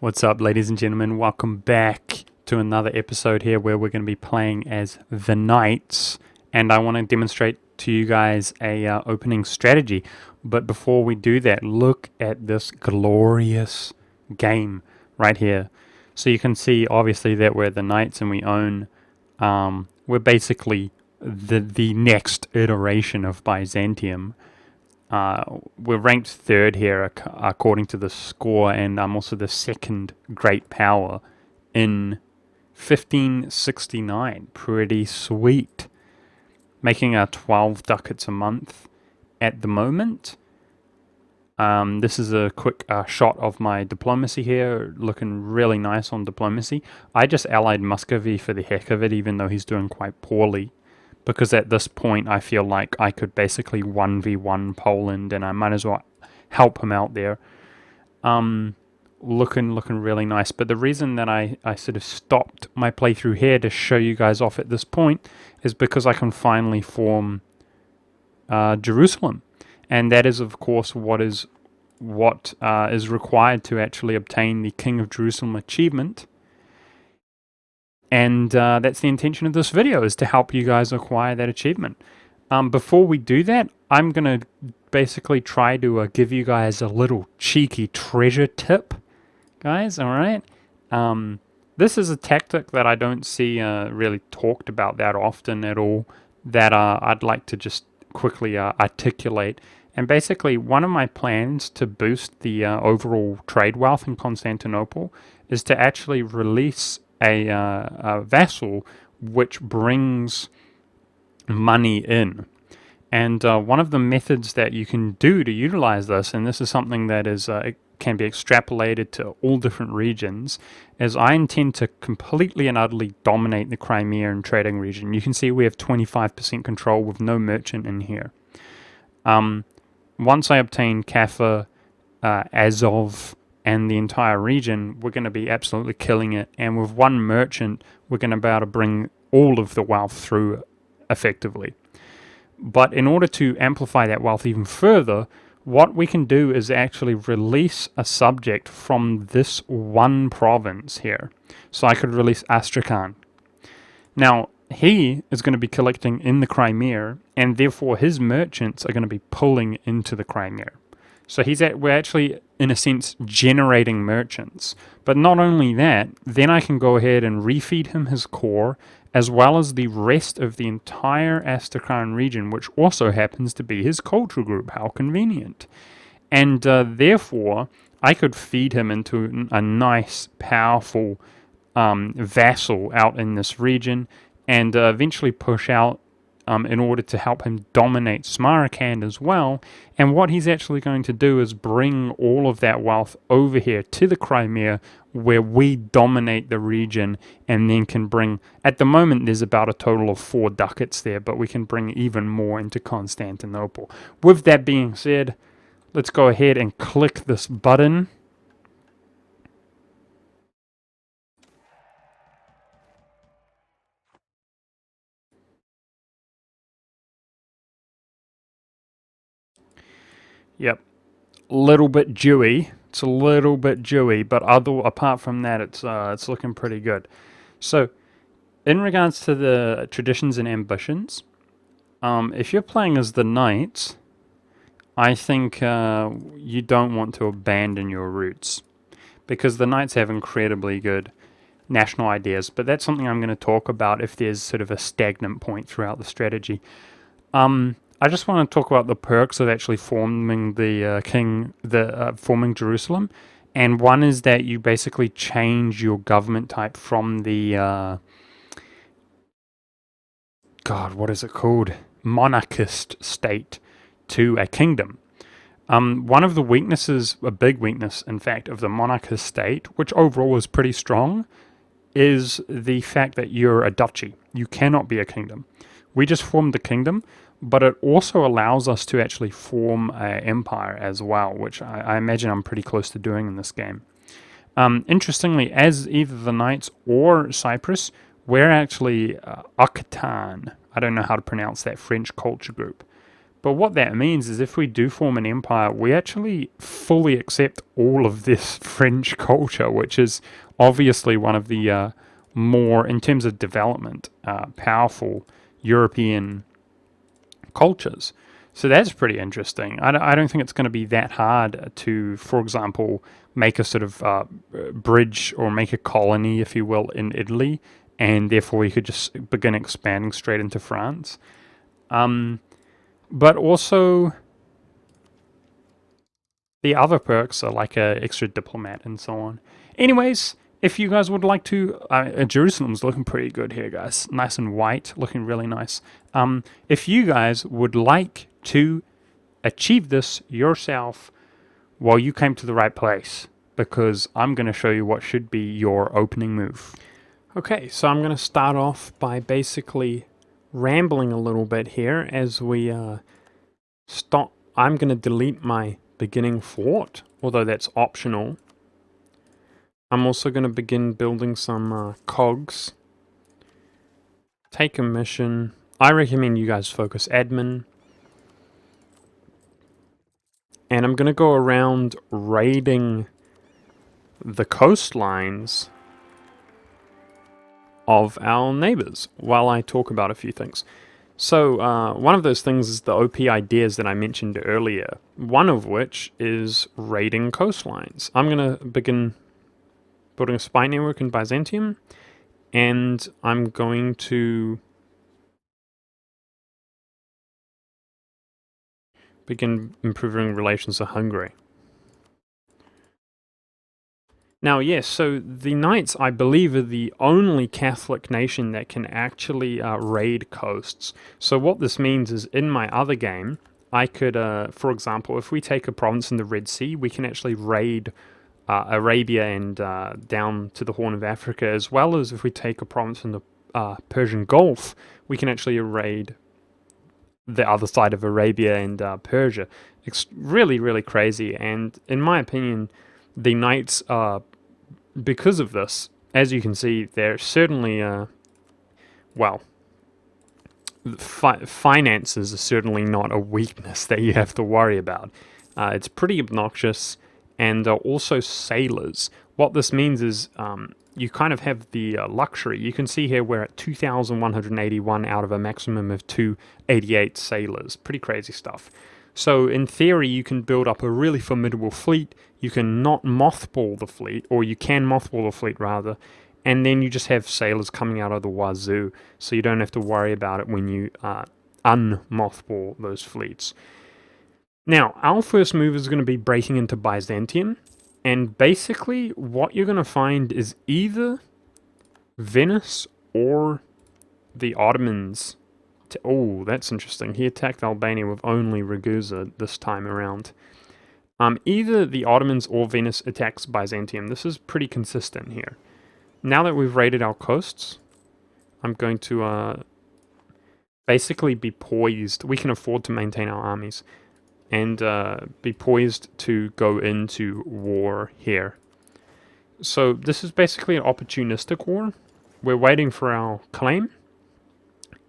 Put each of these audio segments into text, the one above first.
What's up, ladies and gentlemen? Welcome back to another episode here where we're going to be playing as the Knights, and I want to demonstrate to you guys a opening strategy. But before we do that, look at this glorious game right here. So you can see obviously that we're the Knights and we own. We're basically the next iteration of Byzantium. We're ranked third here according to the score, and I'm also the second great power in 1569. Pretty sweet. Making 12 ducats a month at the moment. This is a quick shot of my diplomacy here, looking really nice on diplomacy. I just allied Muscovy for the heck of it, even though he's doing quite poorly. Because at this point I feel like I could basically 1v1 Poland and I might as well help him out there. Looking really nice. But the reason that I sort of stopped my playthrough here to show you guys off at this point is because I can finally form Jerusalem. And that is of course what is required to actually obtain the King of Jerusalem achievement. And that's the intention of this video, is to help you guys acquire that achievement. Before we do that, I'm going to basically try to give you guys a little cheeky treasure tip, guys, alright? This is a tactic that I don't see really talked about that often at all, that I'd like to just quickly articulate. And basically, one of my plans to boost the overall trade wealth in Constantinople is to actually release a vassal which brings money in. And one of the methods that you can do to utilize this, and this is something that is can be extrapolated to all different regions, is I intend to completely and utterly dominate the Crimean trading region. You can see we have 25% control with no merchant in here. Once I obtain Kaffa, Azov, and the entire region, we're going to be absolutely killing it. And with one merchant, we're going to be able to bring all of the wealth through effectively. But in order to amplify that wealth even further, what we can do is actually release a subject from this one province here. So I could release Astrakhan. Now, he is going to be collecting in the Crimea, and therefore his merchants are going to be pulling into the Crimea. So we're actually, in a sense, generating merchants. But not only that, then I can go ahead and refeed him his core, as well as the rest of the entire Astrakhan region, which also happens to be his cultural group. How convenient. And therefore, I could feed him into a nice, powerful vassal out in this region, and eventually push out in order to help him dominate Samarkand as well. And what he's actually going to do is bring all of that wealth over here to the Crimea, where we dominate the region, and then can bring, at the moment there's about a total of 4 ducats there, but we can bring even more into Constantinople. With that being said, let's go ahead and click this button. Yep, little bit dewy. It's a little bit dewy, but apart from that, it's looking pretty good. So, in regards to the traditions and ambitions, if you're playing as the Knights, I think you don't want to abandon your roots, because the Knights have incredibly good national ideas. But that's something I'm going to talk about if there's sort of a stagnant point throughout the strategy. I just want to talk about the perks of actually forming forming Jerusalem, and one is that you basically change your government type from the what is it called? Monarchist state to a kingdom. One of the weaknesses, a big weakness, in fact, of the monarchist state, which overall is pretty strong, is the fact that you're a duchy. You cannot be a kingdom. We just formed the kingdom, but it also allows us to actually form an empire as well, which I imagine I'm pretty close to doing in this game. Interestingly, as either the Knights or Cyprus, we're actually Occitan. I don't know how to pronounce that French culture group. But what that means is if we do form an empire, we actually fully accept all of this French culture, which is obviously one of the more, in terms of development, powerful European cultures. So that's pretty interesting. I don't think it's going to be that hard to, for example, make a sort of bridge or make a colony, if you will, in Italy, and therefore we could just begin expanding straight into France. But also, the other perks are like a extra diplomat and so on. Anyways, if you guys would like to, Jerusalem's looking pretty good here, guys. Nice and white, looking really nice. If you guys would like to achieve this yourself, well, you came to the right place, because I'm going to show you what should be your opening move. Okay, so I'm going to start off by basically rambling a little bit here as we stop. I'm going to delete my beginning fort, although that's optional. I'm also going to begin building some cogs. Take a mission. I recommend you guys focus admin. And I'm going to go around raiding the coastlines of our neighbors while I talk about a few things. So one of those things is the OP ideas that I mentioned earlier, one of which is raiding coastlines. I'm going to begin building a spy network in Byzantium, and I'm going to begin improving relations with Hungary. Now, yes, so the Knights, I believe, are the only Catholic nation that can actually raid coasts. So what this means is, in my other game, I could, for example, if we take a province in the Red Sea, we can actually raid Arabia and down to the Horn of Africa, as well as if we take a province in the Persian Gulf, we can actually raid the other side of Arabia and Persia. It's really, really crazy, and in my opinion, the Knights are, because of this, as you can see, they're certainly, well, finances are certainly not a weakness that you have to worry about. It's pretty obnoxious, and also sailors. What this means is you kind of have the luxury. You can see here we're at 2,181 out of a maximum of 288 sailors. Pretty crazy stuff. So in theory, you can build up a really formidable fleet. You can not mothball the fleet, or you can mothball the fleet rather, and then you just have sailors coming out of the wazoo, so you don't have to worry about it when you unmothball those fleets. Now, our first move is going to be breaking into Byzantium, and basically what you're going to find is either Venice or the Ottomans. Oh, that's interesting. He attacked Albania with only Ragusa this time around. Either the Ottomans or Venice attacks Byzantium. This is pretty consistent here. Now that we've raided our coasts, I'm going to basically be poised. We can afford to maintain our armies and be poised to go into war here. So this is basically an opportunistic war. We're waiting for our claim.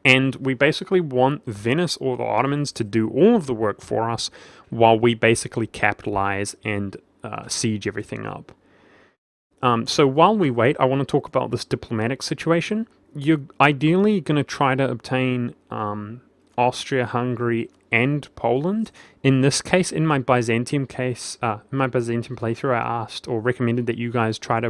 And we basically want Venice or the Ottomans to do all of the work for us while we basically capitalize and siege everything up. So while we wait, I want to talk about this diplomatic situation. You're ideally going to try to obtain Austria, Hungary, and Poland. In this case, in my Byzantium playthrough, I asked or recommended that you guys try to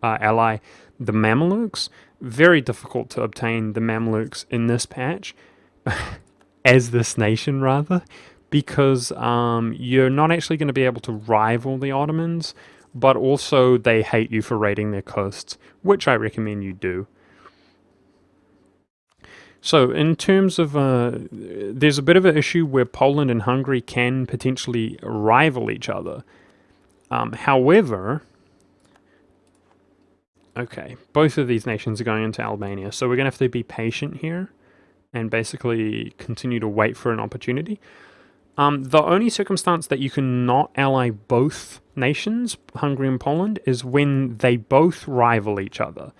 ally the Mamelukes. Very difficult to obtain the Mamelukes in this patch, as this nation rather, because you're not actually going to be able to rival the Ottomans, but also they hate you for raiding their coasts, which I recommend you do. So in terms of, there's a bit of an issue where Poland and Hungary can potentially rival each other. However, okay, both of these nations are going into Albania, so we're going to have to be patient here and basically continue to wait for an opportunity. The only circumstance that you can not ally both nations, Hungary and Poland, is when they both rival each other.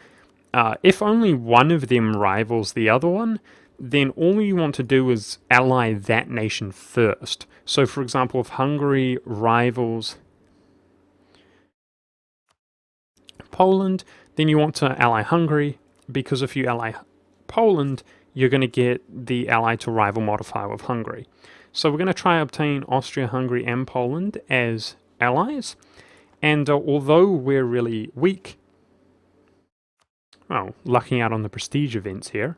If only one of them rivals the other one, then all you want to do is ally that nation first. So, for example, if Hungary rivals Poland, then you want to ally Hungary, because if you ally Poland, you're going to get the ally to rival modifier with Hungary. So we're going to try obtain Austria, Hungary, and Poland as allies. And although we're really weak, well, lucking out on the prestige events here,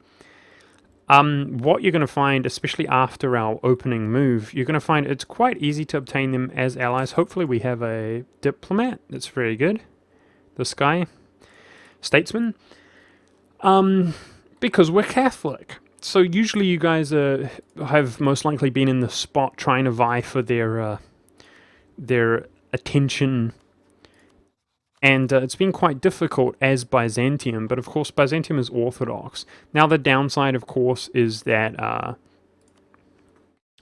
what you're going to find, especially after our opening move, you're going to find it's quite easy to obtain them as allies. Hopefully we have a diplomat. That's very good. This guy. Statesman. Because we're Catholic. So usually you guys have most likely been in the spot trying to vie for their attention, and it's been quite difficult as Byzantium, but of course Byzantium is Orthodox. Now the downside, of course, is that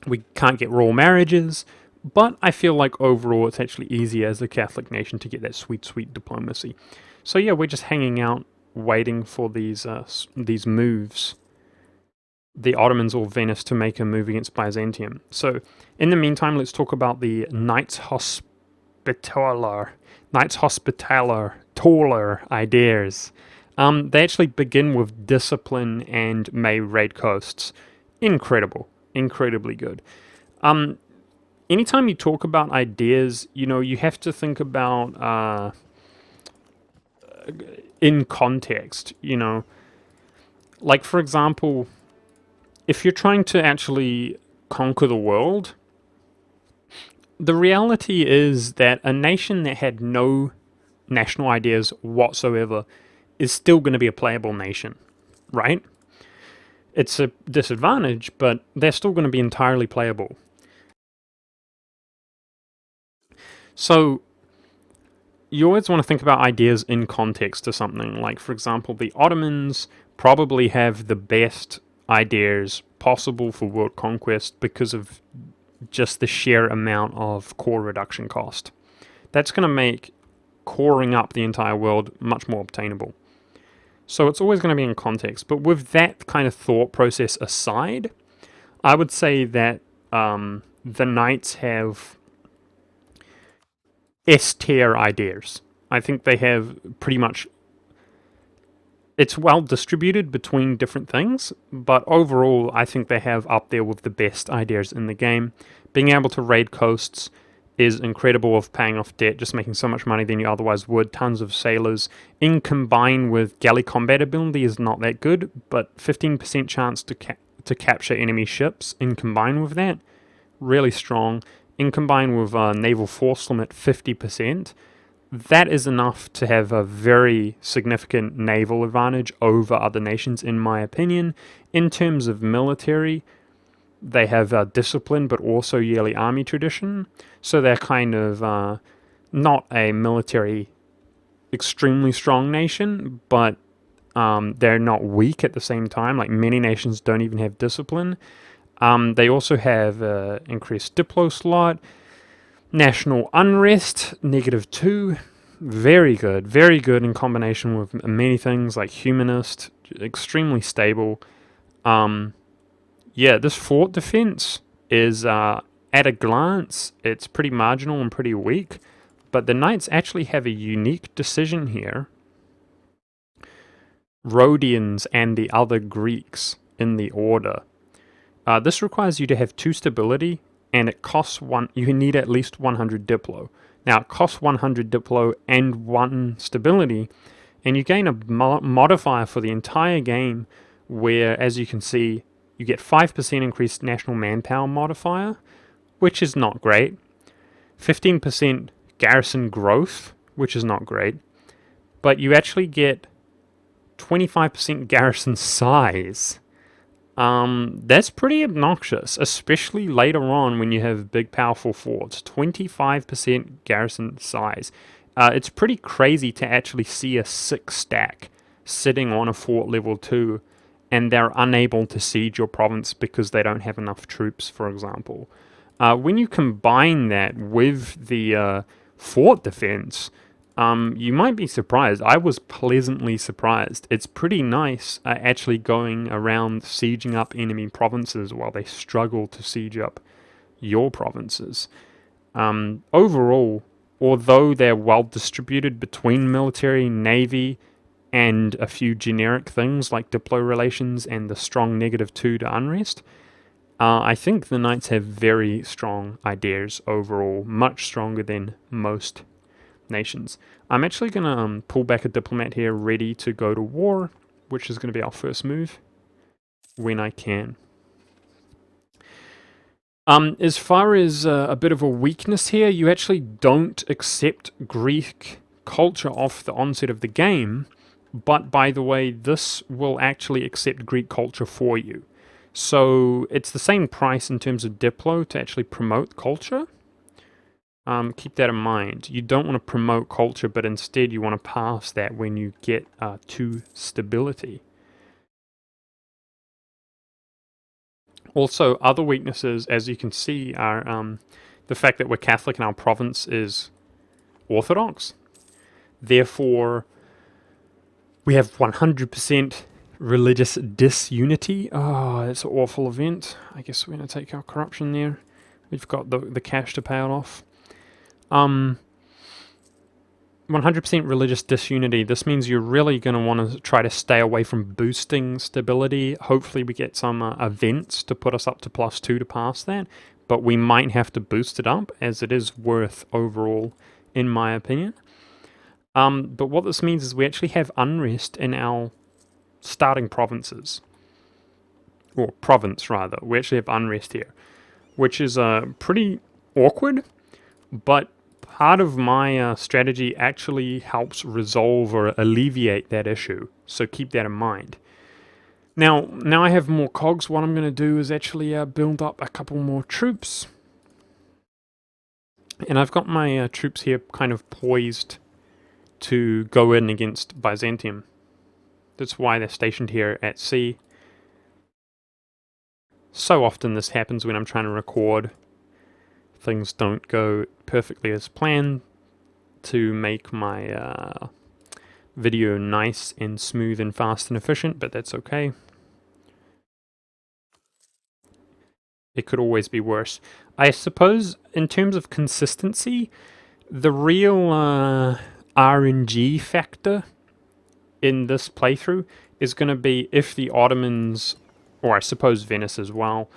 we can't get royal marriages, but I feel like overall it's actually easier as a Catholic nation to get that sweet, sweet diplomacy. So yeah, we're just hanging out, waiting for these moves, the Ottomans or Venice to make a move against Byzantium. So in the meantime, let's talk about the Knights Hospitaller taller ideas. They actually begin with discipline and may raid coasts. Incredibly good. Anytime you talk about ideas, you have to think about in context. Like for example, if you're trying to actually conquer the world, the reality is that a nation that had no national ideas whatsoever is still going to be a playable nation, right? It's a disadvantage, but they're still going to be entirely playable. So you always want to think about ideas in context to something. Like, for example, the Ottomans probably have the best ideas possible for world conquest because of just the sheer amount of core reduction cost. That's going to make coring up the entire world much more obtainable. So it's always going to be in context. But with that kind of thought process aside, I would say that the Knights have S-tier ideas. I think they have pretty much... It's well distributed between different things, but overall I think they have up there with the best ideas in the game. Being able to raid coasts is incredible, of paying off debt, just making so much money than you otherwise would. Tons of sailors. In combined with galley combat ability is not that good, but 15% chance to capture enemy ships in combined with that, really strong. In combined with naval force limit 50%, that is enough to have a very significant naval advantage over other nations, in my opinion. In terms of military, they have discipline, but also yearly army tradition. So they're kind of not a military extremely strong nation, but they're not weak at the same time. Like many nations don't even have discipline. They also have increased diplo slot. National unrest, -2. Very good in combination with many things like humanist, extremely stable. Yeah, this fort defense is, at a glance, it's pretty marginal and pretty weak, but the Knights actually have a unique decision here. Rhodians and the other Greeks in the order. This requires you to have 2 stability, and it costs you need at least 100 diplo. Now it costs 100 diplo and 1 stability, and you gain a modifier for the entire game where, as you can see, you get 5% increased national manpower modifier, which is not great. 15% garrison growth, which is not great. But you actually get 25% garrison size. That's pretty obnoxious, especially later on when you have big powerful forts. 25% garrison size. It's pretty crazy to actually see a 6 stack sitting on a fort level 2 and they're unable to siege your province because they don't have enough troops, for example. When you combine that with the fort defense, You might be surprised. I was pleasantly surprised. It's pretty nice actually going around sieging up enemy provinces while they struggle to siege up your provinces. Overall, although they're well distributed between military, navy, and a few generic things like diplo relations and the strong -2 to unrest, I think the Knights have very strong ideas overall, much stronger than most nations. I'm actually going to pull back a diplomat here ready to go to war, which is going to be our first move when I can. As far as a bit of a weakness here, you actually don't accept Greek culture off the onset of the game, but by the way, this will actually accept Greek culture for you. So it's the same price in terms of Diplo to actually promote culture. Keep that in mind. You don't want to promote culture, but instead you want to pass that when you get to stability. Also, other weaknesses, as you can see, are the fact that we're Catholic and our province is Orthodox. Therefore, we have 100% religious disunity. Oh, that's an awful event. I guess we're going to take our corruption there. We've got the cash to pay it off. 100% religious disunity. This means you're really going to want to try to stay away from boosting stability. Hopefully we get some events to put us up to +2 to pass that, but we might have to boost it up as it is worth overall, in my opinion. But what this means is we actually have unrest in our starting provinces, or province rather. We actually have unrest here, which is pretty awkward, but part of my strategy actually helps resolve or alleviate that issue, so keep that in mind. Now I have more cogs. What I'm going to do is actually build up a couple more troops. And I've got my troops here kind of poised to go in against Byzantium. That's why they're stationed here at sea. So often this happens when I'm trying to record. Things don't go perfectly as planned to make my video nice and smooth and fast and efficient, but that's okay. It could always be worse. I suppose in terms of consistency, the real RNG factor in this playthrough is going to be if the Ottomans, or I suppose Venice as well,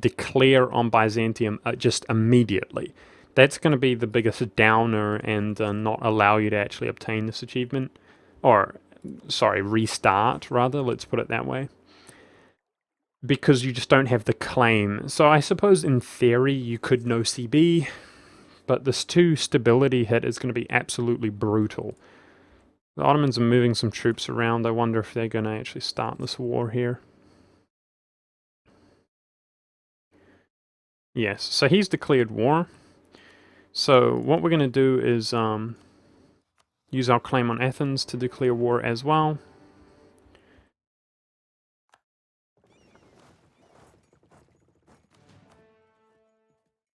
declare on Byzantium just immediately. That's going to be the biggest downer and not allow you to actually obtain this achievement. Or, sorry, restart rather, let's put it that way. Because you just don't have the claim. So I suppose in theory you could no CB, but this 2 stability hit is going to be absolutely brutal. The Ottomans are moving some troops around. I wonder if they're going to actually start this war here. Yes, so he's declared war. So what we're going to do is use our claim on Athens to declare war as well.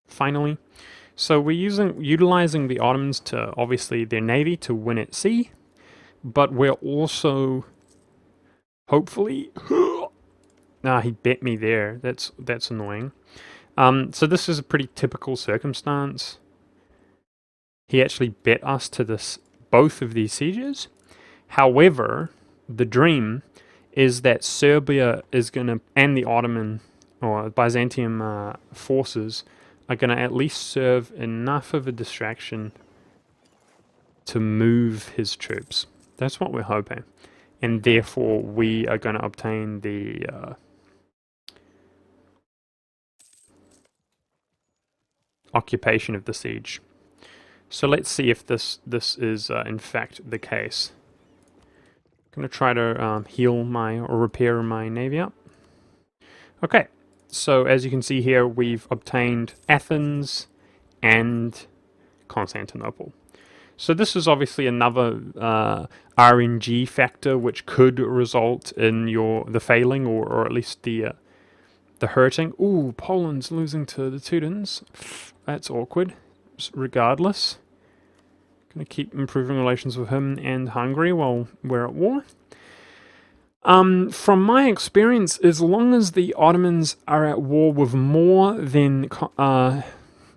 Finally. So we're utilizing the Ottomans to, obviously, their navy to win at sea, but we're also, hopefully, he bet me there. That's annoying. So this is a pretty typical circumstance. He actually bet us to both of these sieges. However, the dream is that Serbia is going to, and the Ottoman or Byzantium forces are going to at least serve enough of a distraction to move his troops. That's what we're hoping. And therefore, we are going to obtain the occupation of the siege. So let's see if this is in fact the case. I'm going to try to heal or repair my navy up. Okay, so as you can see here, we've obtained Athens and Constantinople. So this is obviously another RNG factor which could result in the failing or at least the hurting. Ooh, Poland's losing to the Teutons. That's awkward. Regardless, Gonna keep improving relations with him and Hungary while we're at war. From my experience, as long as the Ottomans are at war with more than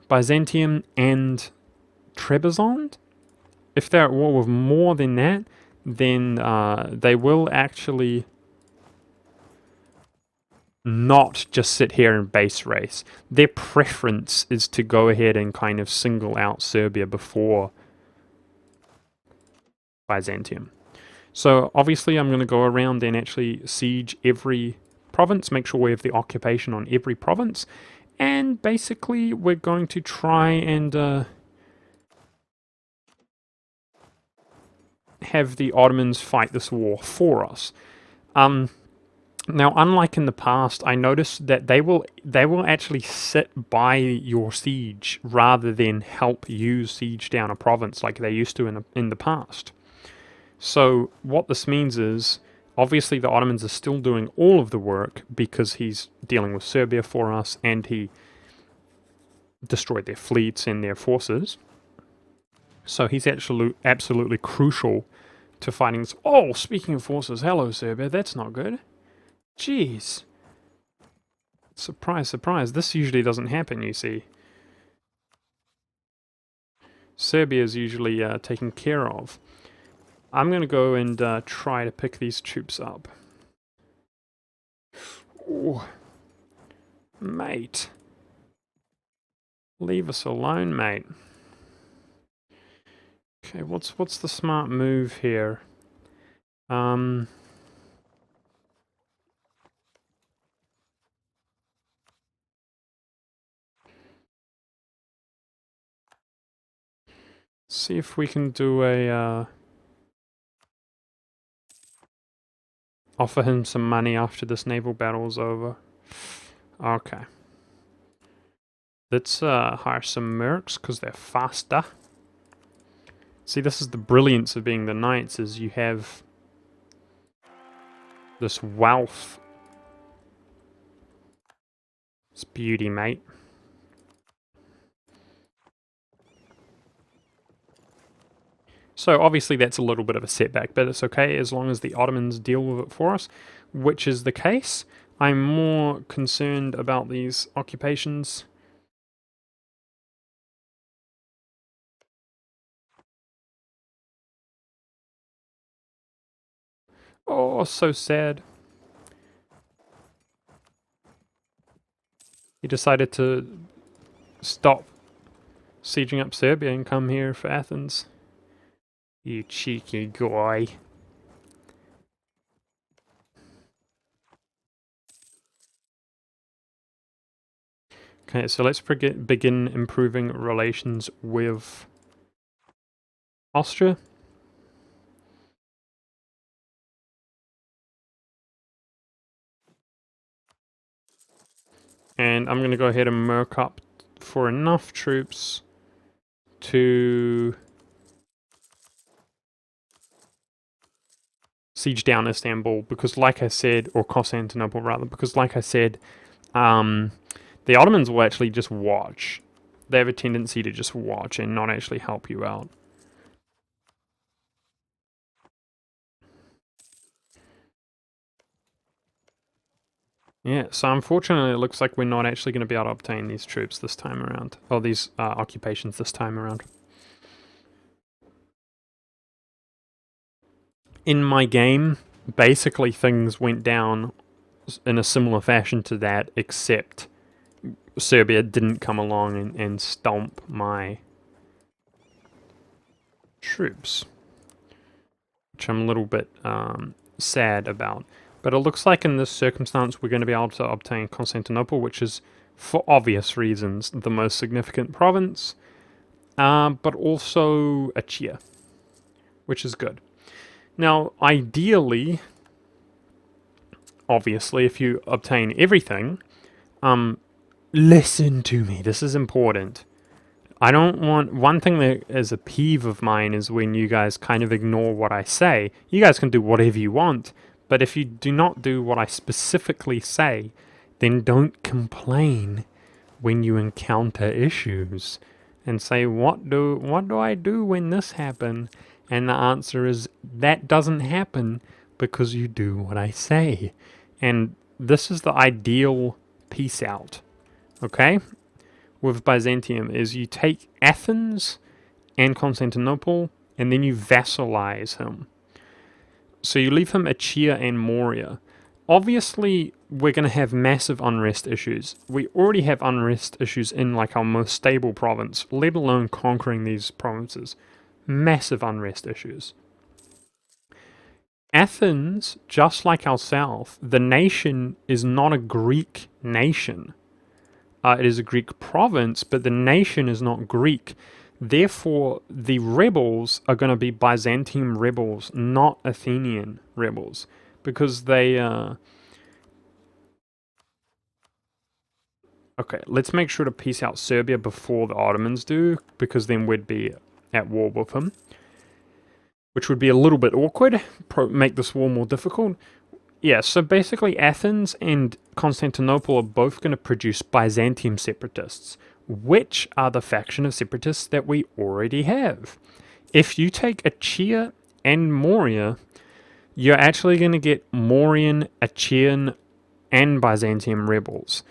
Byzantium and Trebizond, if they're at war with more than that, then they will actually not just sit here and base race. Their preference is to go ahead and kind of single out Serbia before Byzantium. So obviously I'm going to go around and actually siege every province, make sure we have the occupation on every province, and basically we're going to try and have the Ottomans fight this war for us. Now, unlike in the past, I noticed that they will actually sit by your siege rather than help you siege down a province like they used to in the past. So what this means is, obviously the Ottomans are still doing all of the work because he's dealing with Serbia for us and he destroyed their fleets and their forces. So he's actually absolutely crucial to fighting this. Oh, speaking of forces, hello Serbia, that's not good. Jeez. Surprise, surprise. This usually doesn't happen, you see. Serbia is usually taken care of. I'm going to go and try to pick these troops up. Ooh. Mate. Leave us alone, mate. Okay, what's the smart move here? See if we can do a offer him some money after this naval battle's over. Okay. Let's hire some mercs because they're faster. See, this is the brilliance of being the knights, is you have this wealth. It's beauty, mate. So obviously that's a little bit of a setback, but it's okay as long as the Ottomans deal with it for us, which is the case. I'm more concerned about these occupations. Oh, so sad. He decided to stop sieging up Serbia and come here for Athens. You cheeky guy. Okay, so let's begin improving relations with Austria. And I'm going to go ahead and merc up for enough troops to siege down Istanbul, because like I said, or Constantinople rather, because like I said, the Ottomans will actually just watch. They have a tendency to just watch and not actually help you out. Yeah, so unfortunately it looks like we're not actually going to be able to obtain these troops this time around, or these occupations this time around. In my game, basically things went down in a similar fashion to that, except Serbia didn't come along and stomp my troops, which I'm a little bit sad about. But it looks like in this circumstance we're going to be able to obtain Constantinople, which is, for obvious reasons, the most significant province, but also Achia, which is good. Now, ideally, obviously, if you obtain everything, listen to me, this is important. I don't want, one thing that is a peeve of mine is when you guys kind of ignore what I say. You guys can do whatever you want, but if you do not do what I specifically say, then don't complain when you encounter issues. and say, what do I do when this happens? And the answer is, that doesn't happen because you do what I say. And this is the ideal peace out, okay, with Byzantium, is you take Athens and Constantinople, and then you vassalize him. So you leave him Achaea and Morea. Obviously, we're going to have massive unrest issues. We already have unrest issues in like our most stable province, let alone conquering these provinces. Massive unrest issues. Athens, just like ourselves, the nation is not a Greek nation. It is a Greek province, but the nation is not Greek. Therefore, the rebels are going to be Byzantium rebels, not Athenian rebels, because they... Okay, let's make sure to peace out Serbia before the Ottomans do, because then we'd be at war with them, which would be a little bit awkward, make this war more difficult. Yeah, so basically Athens and Constantinople are both going to produce Byzantium separatists, which are the faction of separatists that we already have. If you take Achaea and Morea, you're actually going to get Mauryan, Achaean, and Byzantium rebels.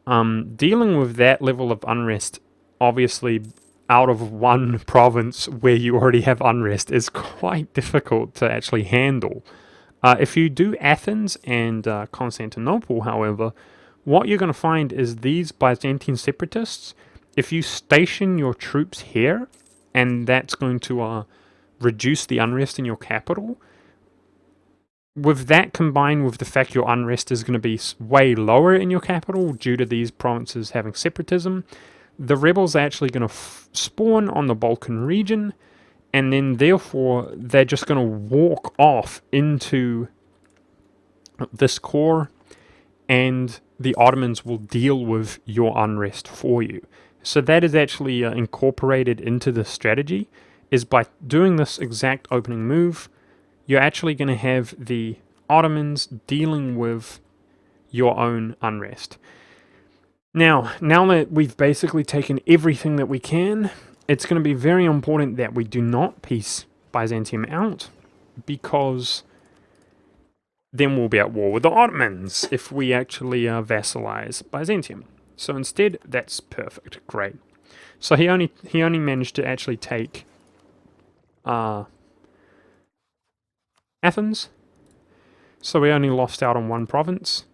Dealing with that level of unrest, obviously out of one province where you already have unrest, is quite difficult to actually handle. If you do Athens and Constantinople, however, what you're going to find is these Byzantine separatists, if you station your troops here, and that's going to reduce the unrest in your capital, with that combined with the fact your unrest is going to be way lower in your capital due to these provinces having separatism, the rebels are actually going to spawn on the Balkan region, and then therefore they're just going to walk off into this core, and the Ottomans will deal with your unrest for you. So that is actually incorporated into the strategy, is by doing this exact opening move, you're actually going to have the Ottomans dealing with your own unrest. Now that we've basically taken everything that we can, it's going to be very important that we do not peace Byzantium out, because then we'll be at war with the Ottomans if we actually vassalize Byzantium. So instead, that's perfect, great. So he only managed to actually take Athens, so we only lost out on one province.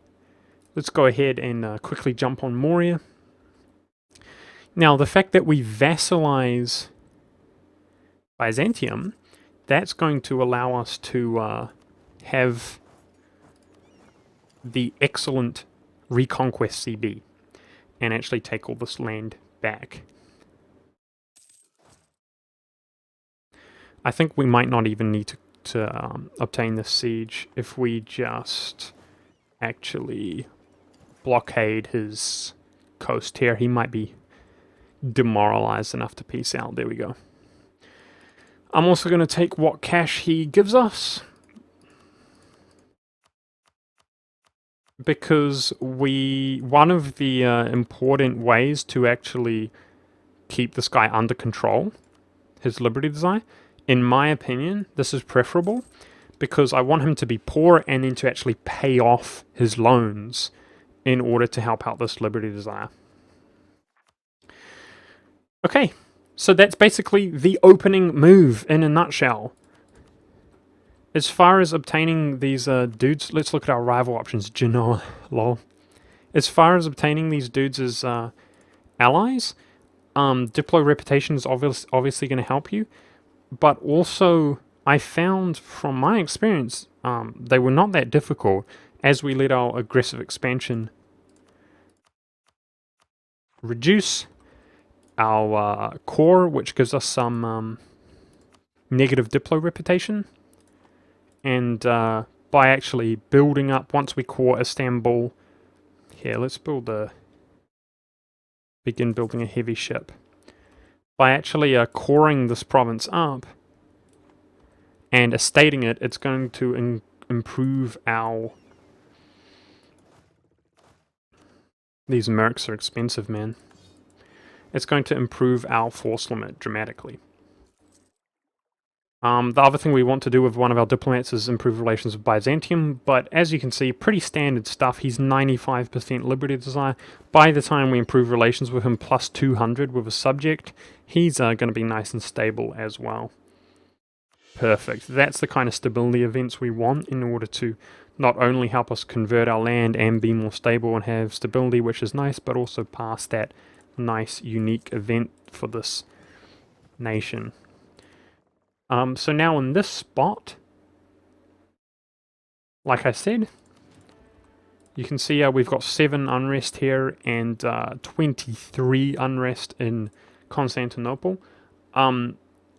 Let's go ahead and quickly jump on Morea. Now, the fact that we vassalize Byzantium, that's going to allow us to have the excellent Reconquest CB and actually take all this land back. I think we might not even need to obtain this siege if we just actually blockade his coast here. He might be demoralized enough to peace out. There we go. I'm also going to take what cash he gives us, because one of the important ways to actually keep this guy under control, his liberty desire, in my opinion, this is preferable, because I want him to be poor and then to actually pay off his loans in order to help out this liberty desire. Okay, so that's basically the opening move in a nutshell. As far as obtaining these dudes, let's look at our rival options. Genoa, lol. As far as obtaining these dudes as allies, Diplo reputation is obviously going to help you. But also, I found from my experience, they were not that difficult as we let our aggressive expansion reduce our core, which gives us some negative Diplo reputation. And by actually building up, once we core Istanbul, here, let's begin building a heavy ship. By actually coring this province up and estating it, it's going to improve our... These mercs are expensive, man. it's going to improve our force limit dramatically. The other thing we want to do with one of our diplomats is improve relations with Byzantium, but as you can see, pretty standard stuff. He's 95% liberty desire. By the time we improve relations with him plus 200 with a subject, he's going to be nice and stable as well. Perfect. That's the kind of stability events we want in order to not only help us convert our land and be more stable and have stability, which is nice, but also pass that nice, unique event for this nation. So now in this spot, like I said, you can see we've got 7 unrest here and 23 unrest in Constantinople.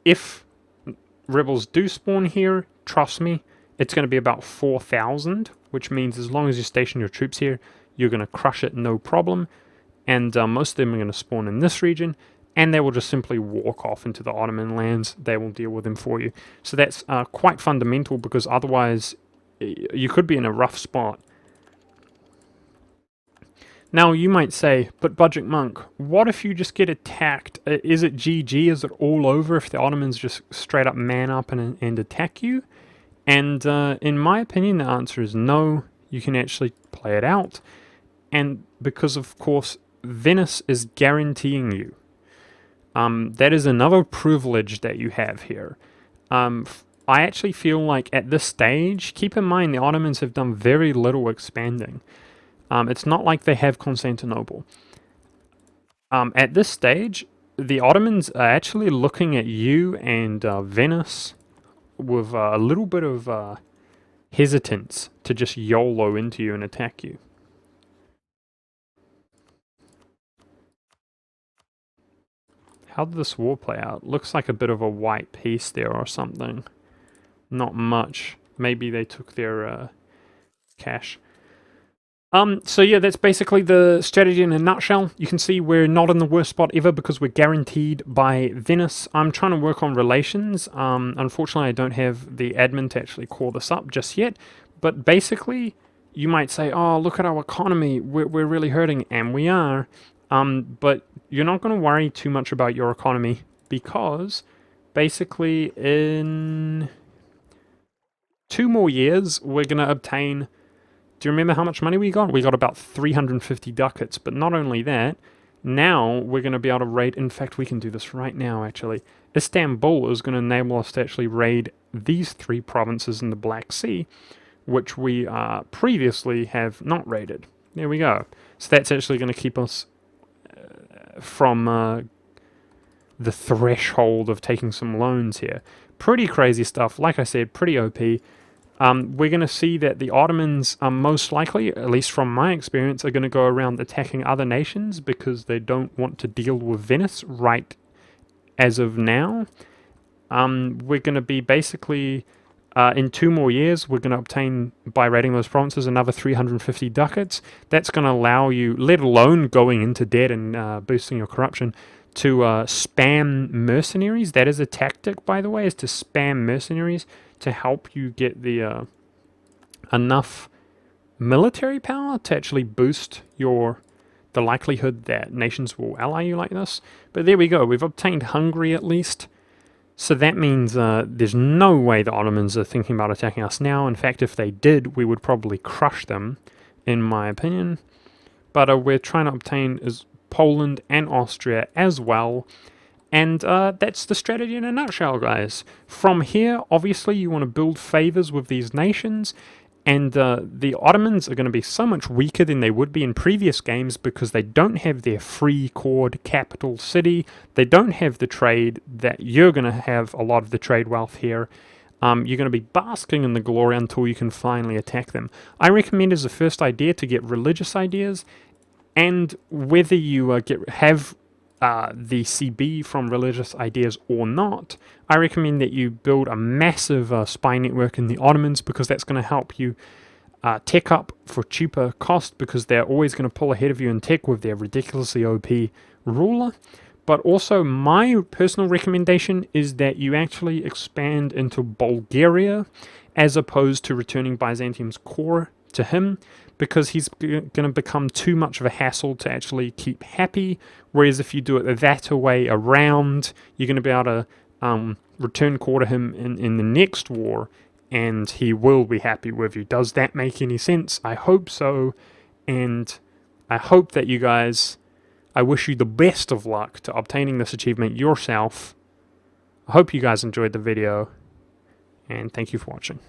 If rebels do spawn here, trust me, it's going to be about 4,000, which means as long as you station your troops here, you're going to crush it no problem. And most of them are going to spawn in this region, and they will just simply walk off into the Ottoman lands. They will deal with them for you. So that's quite fundamental, because otherwise you could be in a rough spot. Now you might say, but BudgetMonk, what if you just get attacked? Is it GG? Is it all over if the Ottomans just straight up man up and attack you? And in my opinion, the answer is no. You can actually play it out. And because, of course, Venice is guaranteeing you. That is another privilege that you have here. I actually feel like at this stage, keep in mind the Ottomans have done very little expanding. It's not like they have Constantinople. At this stage, the Ottomans are actually looking at you and Venice with a little bit of hesitance to just YOLO into you and attack you. How did this war play out? Looks like a bit of a white piece there or something. Not much. Maybe they took their cash. So yeah, that's basically the strategy in a nutshell. You can see we're not in the worst spot ever because we're guaranteed by Venice. I'm trying to work on relations. Unfortunately, I don't have the admin to actually call this up just yet. But basically, you might say, oh, look at our economy. We're really hurting, and we are. But you're not going to worry too much about your economy, because basically in 2 more years, we're going to obtain... Do you remember how much money we got? We got about 350 ducats, but not only that, now we're going to be able to raid... In fact, we can do this right now, actually. Istanbul is going to enable us to actually raid these 3 provinces in the Black Sea, which we previously have not raided. There we go. So that's actually going to keep us from the threshold of taking some loans here. Pretty crazy stuff. Like I said, pretty OP. We're going to see that the Ottomans are most likely, at least from my experience, are going to go around attacking other nations because they don't want to deal with Venice right as of now. We're going to be basically, in 2 more years, we're going to obtain, by raiding those provinces, another 350 ducats. That's going to allow you, let alone going into debt and boosting your corruption, to spam mercenaries. That is a tactic, by the way, is to spam mercenaries to help you get the enough military power to actually boost the likelihood that nations will ally you like this. But there we go. We've obtained Hungary at least. So that means there's no way the Ottomans are thinking about attacking us now. In fact, if they did, we would probably crush them, in my opinion. But we're trying to obtain Poland and Austria as well. And that's the strategy in a nutshell, guys. From here, obviously, you want to build favors with these nations. And the Ottomans are going to be so much weaker than they would be in previous games because they don't have their free cord capital city. They don't have the trade that you're going to have a lot of the trade wealth here. You're going to be basking in the glory until you can finally attack them. I recommend as a first idea to get religious ideas. And whether you have the CB from religious ideas or not, I recommend that you build a massive spy network in the Ottomans, because that's going to help you tech up for cheaper cost, because they're always going to pull ahead of you in tech with their ridiculously OP ruler. But also, my personal recommendation is that you actually expand into Bulgaria as opposed to returning Byzantium's core to him, because he's going to become too much of a hassle to actually keep happy. Whereas if you do it that way around, you're going to be able to return quarter him in the next war, and he will be happy with you. Does that make any sense? I hope so, and I hope that you guys, I wish you the best of luck to obtaining this achievement yourself. I hope you guys enjoyed the video, and thank you for watching.